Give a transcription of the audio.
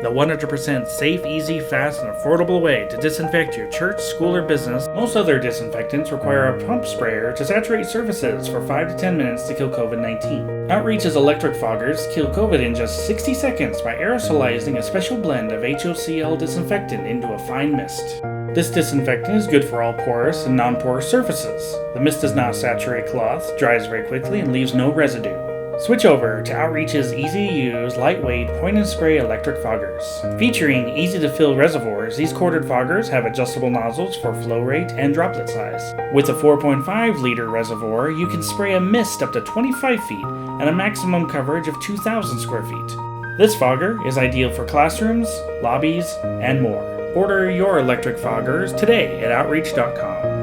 the 100% safe, easy, fast, and affordable way to disinfect your church, school, or business. Most other disinfectants require a pump sprayer to saturate surfaces for 5 to 10 minutes to kill COVID-19. Outreach's electric foggers kill COVID in just 60 seconds by aerosolizing a special blend of HOCL disinfectant into a fine mist. This disinfectant is good for all porous and non-porous surfaces. The mist does not saturate cloth, dries very quickly, and leaves no residue. Switch over to Outreach's easy-to-use, lightweight, point-and-spray electric foggers. Featuring easy-to-fill reservoirs, these corded foggers have adjustable nozzles for flow rate and droplet size. With a 4.5-liter reservoir, you can spray a mist up to 25 feet and a maximum coverage of 2,000 square feet. This fogger is ideal for classrooms, lobbies, and more. Order your electric foggers today at Outreach.com.